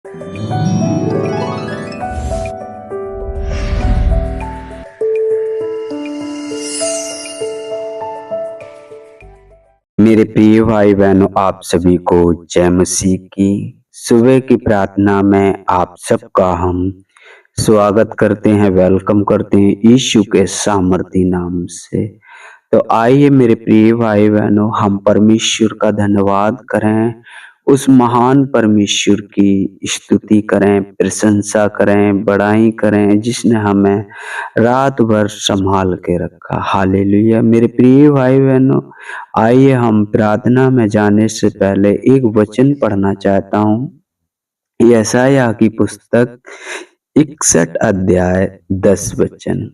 मेरे प्रिय भाई बहनों, आप सभी को जय मसीह की सुबह की प्रार्थना में आप सबका हम स्वागत करते हैं, वेलकम करते हैं यीशु के सामर्थी नाम से। तो आइए मेरे प्रिय भाई बहनों, हम परमेश्वर का धन्यवाद करें, उस महान परमेश्वर की स्तुति करें, प्रशंसा करें, बड़ाई करें, जिसने हमें रात भर संभाल के रखा। हालेलुया। मेरे प्रिय भाई बहनों, आइए हम प्रार्थना में जाने से पहले एक वचन पढ़ना चाहता हूँ। यशायाह की पुस्तक 61 अध्याय 10 वचन।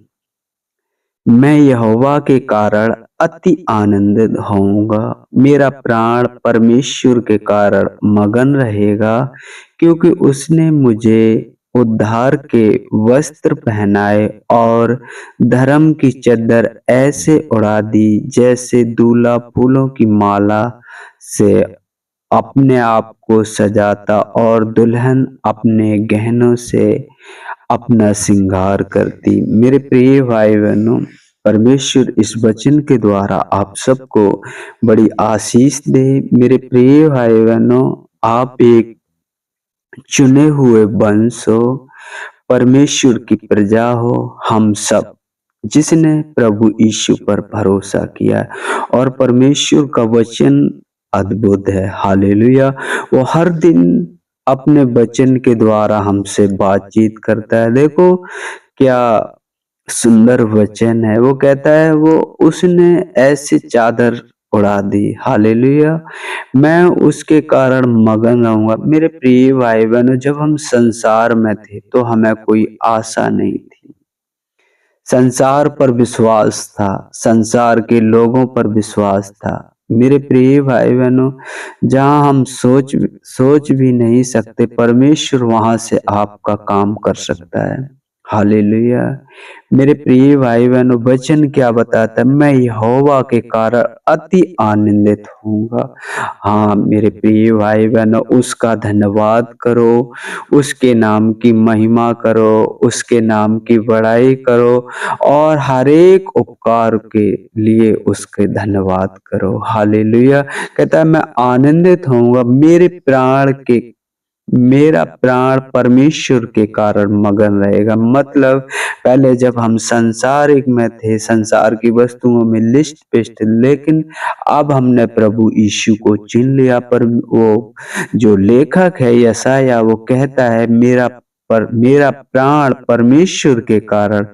मैं यहोवा के कारण अति आनंदित होऊंगा, मेरा प्राण परमेश्वर के कारण मगन रहेगा, क्योंकि उसने मुझे उद्धार के वस्त्र पहनाए और धर्म की चद्दर ऐसे उड़ा दी जैसे दूल्हा फूलों की माला से अपने आप को सजाता और दुल्हन अपने गहनों से अपना श्रृंगार करती। मेरे प्रिय भाई बहनों, परमेश्वर इस वचन के द्वारा आप सबको बड़ी आशीष दे। मेरे प्रिय भाई बहनों, आप एक चुने हुए वंश हो, परमेश्वर की प्रजा हो। हम सब जिसने प्रभु यीशु पर भरोसा किया और परमेश्वर का वचन अद्भुत है। हालेलुया। वो हर दिन अपने वचन के द्वारा हमसे बातचीत करता है। देखो क्या सुंदर वचन है। वो कहता है वो उसने ऐसी चादर उड़ा दी। हालेलुया। मैं उसके कारण मगन रहूंगा। मेरे प्रिय भाई बहनों, जब हम संसार में थे तो हमें कोई आशा नहीं थी। संसार पर विश्वास था, संसार के लोगों पर विश्वास था। मेरे प्रिय भाई बहनों, जहां हम सोच भी नहीं सकते, परमेश्वर वहां से आपका काम कर सकता है। हालेलुया। मेरे प्रिय भाई बहनों, वचन क्या बताता है? मैं यहोवा के कारण अति आनंदित होऊंगा। हाँ मेरे प्रिय भाई बहनों, उसका धन्यवाद करो, उसके नाम की महिमा करो, उसके नाम की बड़ाई करो और हर एक उपकार के लिए उसके धन्यवाद करो। हालेलुया। कहता है मैं आनंदित होऊंगा, मेरा प्राण परमेश्वर के कारण मगन रहेगा। मतलब पहले जब हम संसारिक में थे, संसार की वस्तुओं में लिस्ट पिस्ट, लेकिन अब हमने प्रभु यीशु को चुन लिया। पर वो जो लेखक है यशायाह, वो कहता है मेरा प्राण परमेश्वर के कारण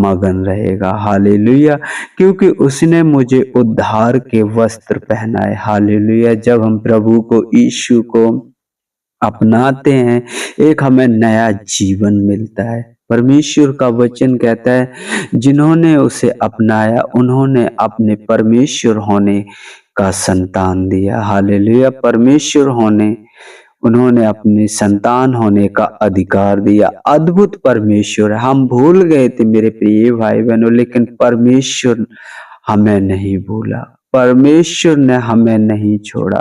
मगन रहेगा। हालेलुया। क्योंकि उसने मुझे उद्धार के वस्त्र पहनाए। हालेलुया। जब हम प्रभु को यीशु को अपनाते हैं, एक हमें नया जीवन मिलता है। परमेश्वर का वचन कहता है जिन्होंने उसे अपनाया उन्होंने अपने परमेश्वर होने का संतान दिया। हालेलुया। उन्होंने अपने संतान होने का अधिकार दिया। अद्भुत परमेश्वर। हम भूल गए थे मेरे प्रिय भाई बहनों, लेकिन परमेश्वर हमें नहीं भूला, परमेश्वर ने हमें नहीं छोड़ा,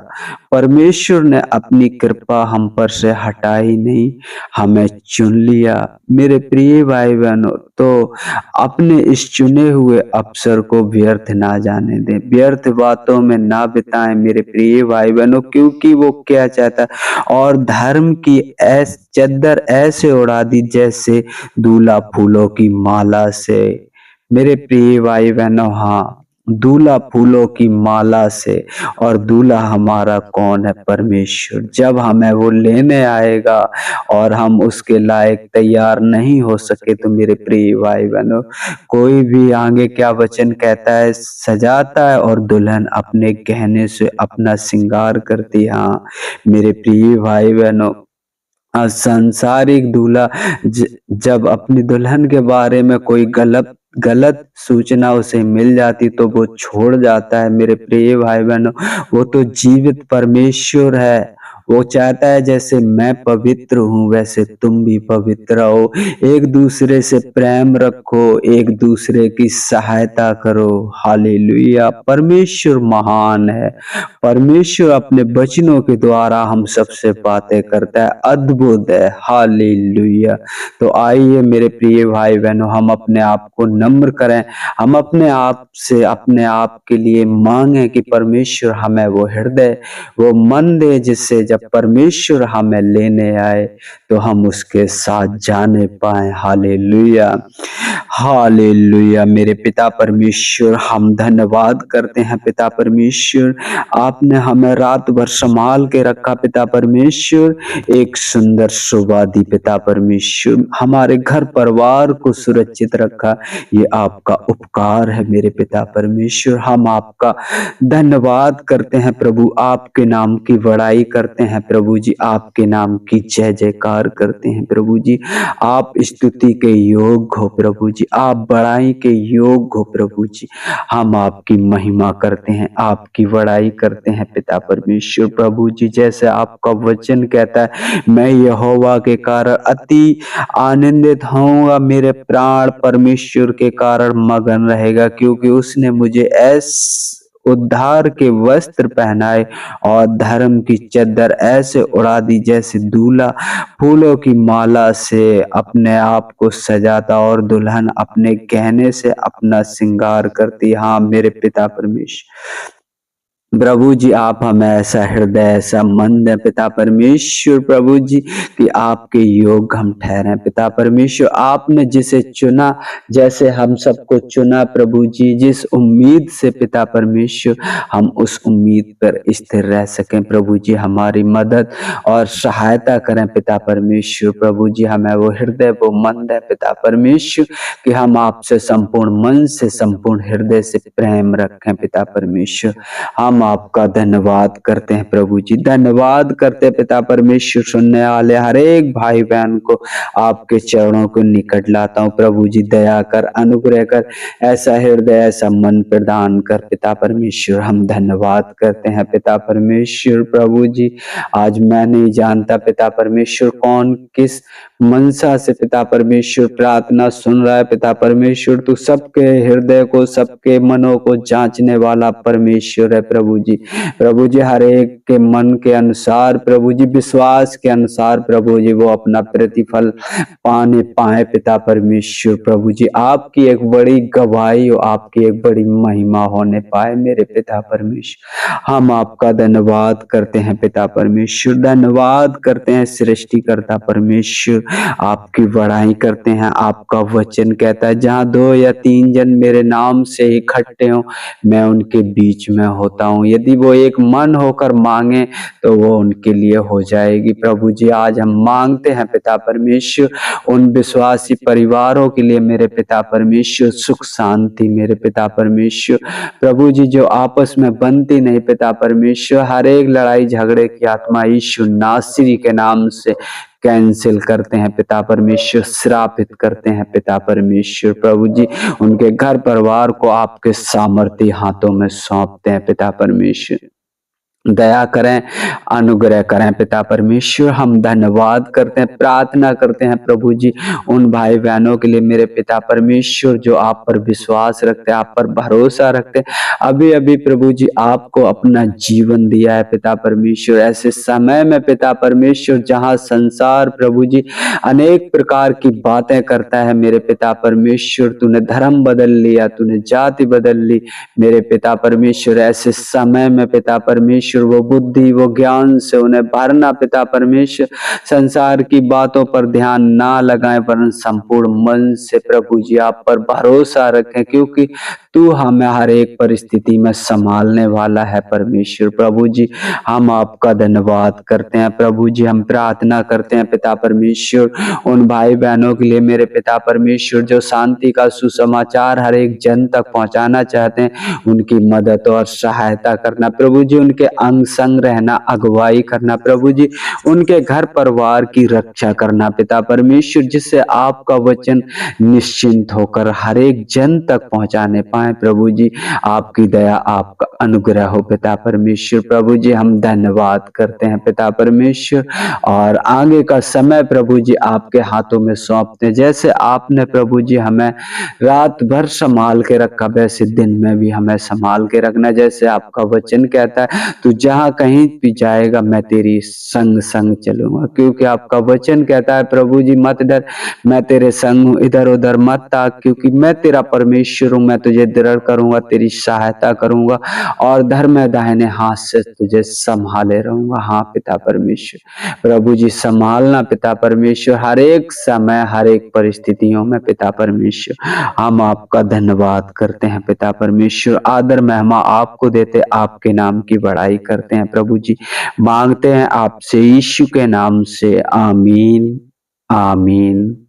परमेश्वर ने अपनी कृपा हम पर से हटाई नहीं, हमें चुन लिया। मेरे प्रिय भाई बहनों, तो अपने इस चुने हुए अवसर को व्यर्थ ना जाने दें, व्यर्थ बातों में ना बिताएं मेरे प्रिय भाई बहनों, क्योंकि वो क्या चाहता है और धर्म की चद्दर ऐसे उड़ा दी जैसे दूल्हा फूलों की माला से। मेरे प्रिय भाई बहनों, हाँ दूल्हा फूलों की माला से। और दूल्हा हमारा कौन है? परमेश्वर। जब हमें वो लेने आएगा और हम उसके लायक तैयार नहीं हो सके, तो मेरे प्रिय भाई बहनों, कोई भी आगे क्या वचन कहता है? सजाता है और दुल्हन अपने गहने से अपना श्रृंगार करती। हाँ मेरे प्रिय भाई बहनों, सांसारिक दूल्हा जब अपनी दुल्हन के बारे में कोई गलत सूचना उसे मिल जाती तो वो छोड़ जाता है। मेरे प्रिय भाई बहनों, वो तो जीवित परमेश्वर है वो चाहता है जैसे मैं पवित्र हूँ वैसे तुम भी पवित्र रहो, एक दूसरे से प्रेम रखो, एक दूसरे की सहायता करो। हालेलुया! परमेश्वर महान है। परमेश्वर अपने वचनों के द्वारा हम सबसे बातें करता है, अद्भुत है। हालेलुया! तो आइए मेरे प्रिय भाई बहनों, हम अपने आप को नम्र करें, हम अपने आप से अपने आप के लिए मांगे कि परमेश्वर हमें वो हृदय, वो मन दे, जिससे जब परमेश्वर हमें लेने आए तो हम उसके साथ जाने पाए। हालेलुया! हालेलुया! मेरे पिता परमेश्वर, हम धन्यवाद करते हैं पिता परमेश्वर, आपने हमें रात भर संभाल के रखा पिता परमेश्वर, एक सुंदर सुबह दी पिता परमेश्वर, हमारे घर परिवार को सुरक्षित रखा, ये आपका उपकार है मेरे पिता परमेश्वर। हम आपका धन्यवाद करते हैं प्रभु, आपके नाम की बड़ाई करते हैं प्रभु जी, आपके नाम की जय जयकार करते हैं प्रभु जी। आप स्तुति के योग हो प्रभु जी, आप बड़ाई के योग हो प्रभु जी। हम आपकी महिमा करते हैं, आपकी बड़ाई करते हैं पिता परमेश्वर। प्रभु जी, जैसे आपका वचन कहता है, मैं यहोवा के कारण अति आनंदित होऊंगा, मेरे प्राण परमेश्वर के कारण मगन रहेगा, क्योंकि उसने मुझे ऐसे उद्धार के वस्त्र पहनाए और धर्म की चद्दर ऐसे उड़ा दी जैसे दूल्हा फूलों की माला से अपने आप को सजाता और दुल्हन अपने गहने से अपना श्रृंगार करती। हाँ मेरे पिता परमेश्वर, प्रभु जी, आप हमें ऐसा हृदय, ऐसा मन दें पिता परमेश्वर प्रभु जी, कि आपके योग हम ठहरें पिता परमेश्वर। आपने जिसे चुना, जैसे हम सबको चुना प्रभु जी, जिस उम्मीद से पिता परमेश्वर, हम उस उम्मीद पर स्थिर रह सकें प्रभु जी। हमारी मदद और सहायता करें पिता परमेश्वर प्रभु जी। हमें वो हृदय, वो मन दें पिता परमेश्वर, कि हम आपसे संपूर्ण मन से, संपूर्ण हृदय से प्रेम रखें पिता परमेश्वर। हम आपका धन्यवाद करते हैं प्रभु जी, धन्यवाद करते हैं पिता परमेश्वर। सुनने वाले हर एक भाई बहन को आपके चरणों को निकट लाता हूँ प्रभु जी। दया कर, अनुग्रह कर, ऐसा हृदय, ऐसा मन प्रदान कर पिता परमेश्वर। हम धन्यवाद करते हैं पिता परमेश्वर प्रभु जी। आज मैं नहीं जानता पिता परमेश्वर कौन किस मनसा से पिता परमेश्वर प्रार्थना सुन रहा है पिता परमेश्वर। तू सबके हृदय को, सबके मनों को जांचने वाला परमेश्वर है प्रभु जी। प्रभु जी, हर एक के मन के अनुसार प्रभु जी, विश्वास के अनुसार प्रभु जी, वो अपना प्रतिफल पाने पाए पिता परमेश्वर प्रभु जी। आपकी एक बड़ी गवाही हो, आपकी एक बड़ी महिमा होने पाए मेरे पिता परमेश्वर। हम आपका धन्यवाद करते हैं पिता परमेश्वर, धन्यवाद करते हैं सृष्टिकर्ता परमेश्वर, आपकी बड़ाई करते हैं। आपका वचन कहता है, जहाँ 2 या 3 जन मेरे नाम से इकट्ठे हों, मैं उनके बीच में होता हूँ। यदि वो एक मन होकर मांगे तो वो उनके लिए हो जाएगी प्रभु जी। आज हम मांगते हैं पिता परमेश्वर, उन विश्वासी परिवारों के लिए मेरे पिता परमेश्वर, सुख शांति मेरे पिता परमेश्वर प्रभु जी, जो आपस में बनती नहीं पिता परमेश्वर। हर एक लड़ाई झगड़े की आत्मा यीशु नासरी के नाम से कैंसिल करते हैं पिता परमेश्वर, श्रापित करते हैं पिता परमेश्वर प्रभु जी। उनके घर परिवार को आपके सामर्थ्य हाथों में सौंपते हैं पिता परमेश्वर। दया करें, अनुग्रह करें पिता परमेश्वर। हम धन्यवाद करते हैं, प्रार्थना करते हैं प्रभु जी उन भाई बहनों के लिए मेरे पिता परमेश्वर, जो आप पर विश्वास रखते हैं, आप पर भरोसा रखते हैं। अभी अभी प्रभु जी आपको अपना जीवन दिया है पिता परमेश्वर। ऐसे समय में पिता परमेश्वर, जहाँ संसार प्रभु जी अनेक प्रकार की बातें करता है मेरे पिता परमेश्वर, तूने धर्म बदल लिया, तूने जाति बदल ली मेरे पिता परमेश्वर। ऐसे समय में पिता परमेश्वर, वो बुद्धि, वो ज्ञान से उन्हें भरना पिता परमेश्वर। संसार की बातों पर ध्यान ना लगाएं, वरन संपूर्ण मन से प्रभु जी आप पर भरोसा रखें, क्योंकि तू हमें हर एक परिस्थिति में संभालने वाला है परमेश्वर प्रभु जी। हम आपका धन्यवाद करते हैं प्रभु जी। हम प्रार्थना करते हैं पिता परमेश्वर उन भाई बहनों के लिए मेरे पिता परमेश्वर, जो शांति का सुसमाचार हर एक जन तक पहुंचाना चाहते हैं, उनकी मदद और सहायता करना प्रभु जी। उनके अंग संग रहना, अगुवाई करना प्रभु जी, उनके घर परिवार की रक्षा करना पिता परमेश्वर, जिससे आपका वचन निश्चिंत होकर हर एक जन तक पहुंचाने पाए प्रभु जी। आपकी दया, आपका अनुग्रह हो पिता परमेश्वर। प्रभु जी हम धन्यवाद करते हैं पिता परमेश्वर, और आगे का समय प्रभु जी आपके हाथों में सौंपते हैं। जैसे आपने प्रभु जी हमें रात भर संभाल के रखा, वैसे दिन में भी हमें संभाल के रखना। जैसे आपका वचन कहता है, तू जहाँ कहीं भी जाएगा मैं तेरी संग संग चलूंगा, क्योंकि आपका वचन कहता है प्रभु जी मत डर, मैं तेरे संग हूँ, इधर उधर मत ताक, क्योंकि मैं तेरा परमेश्वर हूँ। मैं तुझे दृढ़ करूंगा, तेरी सहायता करूंगा, और धर्म दाहिने हाथ से तुझे संभाले रहूंगा। हाँ पिता परमेश्वर, प्रभु जी संभालना पिता परमेश्वर, हर एक समय हर एक परिस्थितियों में पिता परमेश्वर। हम आपका धन्यवाद करते हैं पिता परमेश्वर, आदर महिमा आपको देते, आपके नाम की बड़ाई करते हैं प्रभु जी। मांगते हैं आपसे यीशु के नाम से, आमीन आमीन।